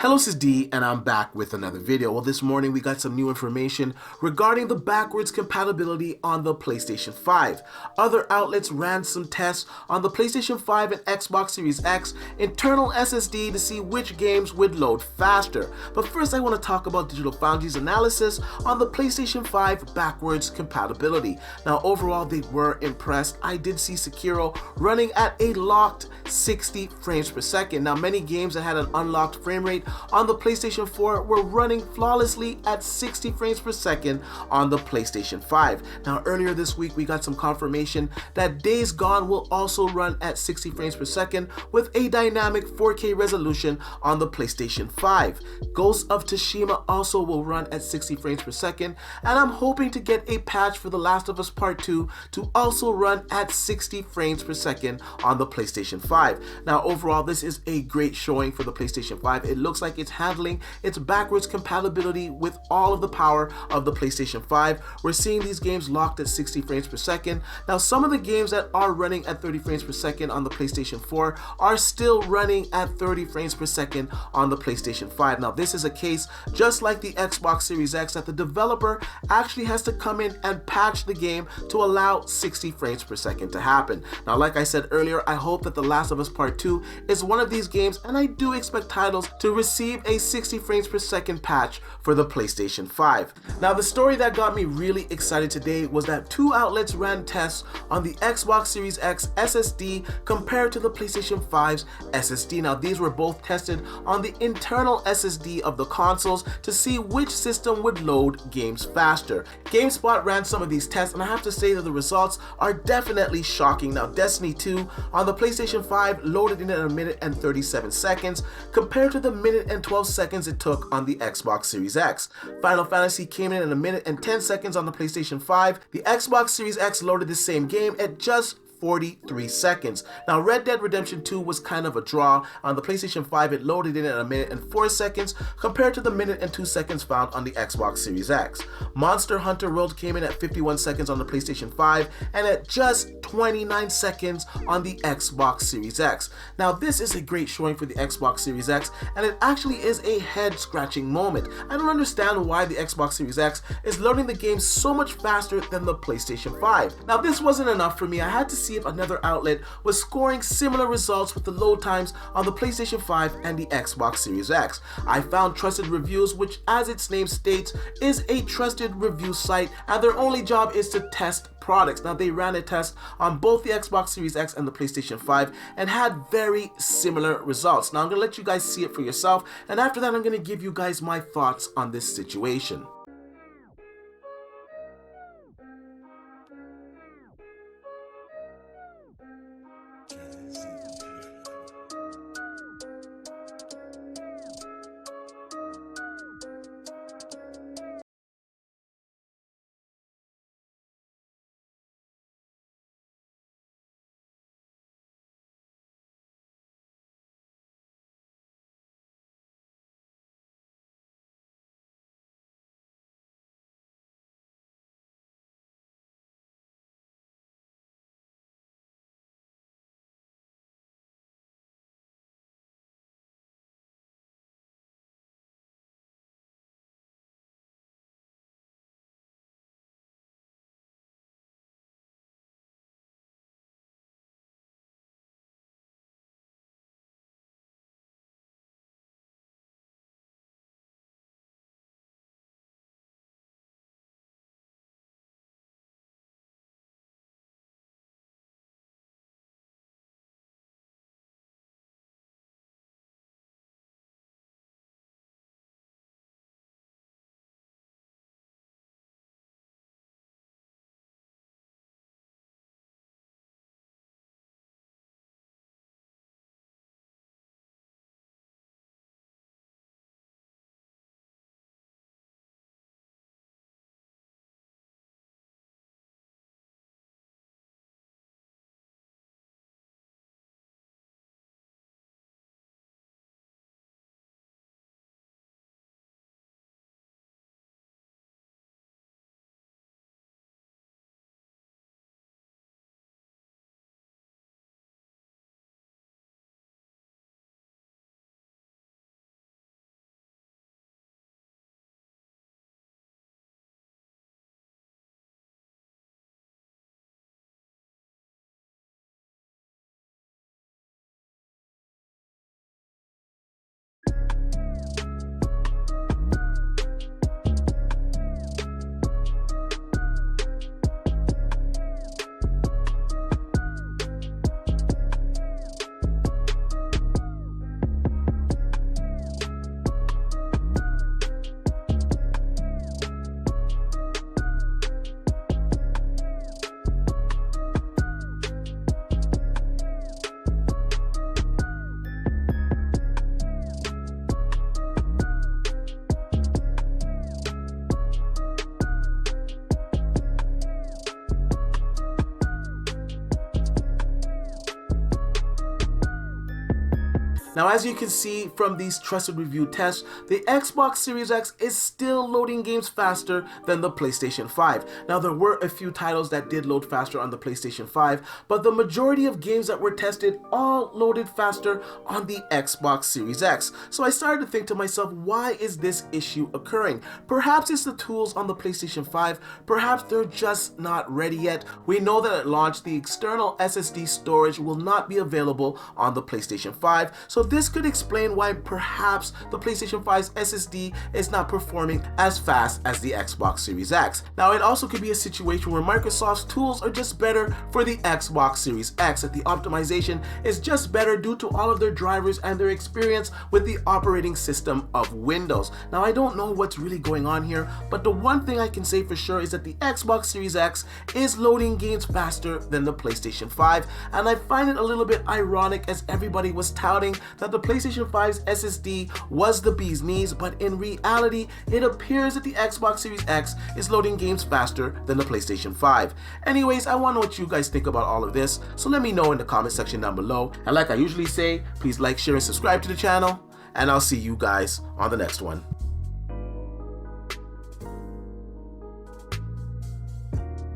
Hello, this is D, and I'm back with another video. Well, this morning we got some new information regarding the backwards compatibility on the PlayStation 5. Other outlets ran some tests on the PlayStation 5 and Xbox Series X internal SSD to see which games would load faster. But first I want to talk about Digital Foundry's analysis on the PlayStation 5 backwards compatibility. Now overall they were impressed. I did see Sekiro running at a locked 60 frames per second. Now many games that had an unlocked frame rate on the PlayStation 4 were running flawlessly at 60 frames per second on the PlayStation 5. Now earlier this week we got some confirmation that Days Gone will also run at 60 frames per second with a dynamic 4K resolution on the PlayStation 5. Ghost of Tsushima also will run at 60 frames per second, and I'm hoping to get a patch for The Last of Us Part 2 to also run at 60 frames per second on the PlayStation 5. Now overall this is a great showing for the PlayStation 5. It looks like it's handling its backwards compatibility with all of the power of the PlayStation 5. We're seeing these games locked at 60 frames per second. Now some of the games that are running at 30 frames per second on the PlayStation 4 are still running at 30 frames per second on the PlayStation 5. Now this is a case just like the Xbox Series X that the developer actually has to come in and patch the game to allow 60 frames per second to happen. Now like I said earlier, I hope that The Last of Us Part 2 is one of these games, and I do expect titles to receive a 60 frames per second patch for the PlayStation 5. Now the story that got me really excited today was that two outlets ran tests on the Xbox Series X SSD compared to the PlayStation 5's SSD. Now these were both tested on the internal SSD of the consoles to see which system would load games faster. GameSpot ran some of these tests, and I have to say that the results are definitely shocking. Now Destiny 2 on the PlayStation 5 loaded in at a minute and 37 seconds compared to the minute and 12 seconds it took on the Xbox Series X. Final Fantasy came in at a minute and 10 seconds on the PlayStation 5. The Xbox Series X loaded the same game at just 43 seconds. Now Red Dead Redemption 2 was kind of a draw. On the PlayStation 5 it loaded in at a minute and 4 seconds compared to the minute and 2 seconds found on the Xbox Series X. Monster Hunter World came in at 51 seconds on the PlayStation 5 and at just 29 seconds on the Xbox Series X. Now this is a great showing for the Xbox Series X, and it actually is a head-scratching moment. I don't understand why the Xbox Series X is loading the game so much faster than the PlayStation 5. Now this wasn't enough for me. I had to see if another outlet was scoring similar results with the load times on the PlayStation 5 and the Xbox Series X. I found Trusted Reviews, which as its name states is a trusted review site, and their only job is to test products. Now they ran a test on both the Xbox Series X and the PlayStation 5 and had very similar results. Now I'm going to let you guys see it for yourself, and after that I'm going to give you guys my thoughts on this situation. Now, as you can see from these trusted review tests, the Xbox Series X is still loading games faster than the PlayStation 5. Now, there were a few titles that did load faster on the PlayStation 5, but the majority of games that were tested all loaded faster on the Xbox Series X. So I started to think to myself, why is this issue occurring? Perhaps it's the tools on the PlayStation 5, perhaps they're just not ready yet. We know that at launch, the external SSD storage will not be available on the PlayStation 5, so this could explain why perhaps the PlayStation 5's SSD is not performing as fast as the Xbox Series X. Now, it also could be a situation where Microsoft's tools are just better for the Xbox Series X, that the optimization is just better due to all of their drivers and their experience with the operating system of Windows. Now, I don't know what's really going on here, but the one thing I can say for sure is that the Xbox Series X is loading games faster than the PlayStation 5, and I find it a little bit ironic as everybody was touting that the PlayStation 5's SSD was the bee's knees, but in reality, it appears that the Xbox Series X is loading games faster than the PlayStation 5. Anyways, I want to know what you guys think about all of this, so let me know in the comment section down below. And like I usually say, please like, share, and subscribe to the channel, and I'll see you guys on the next one.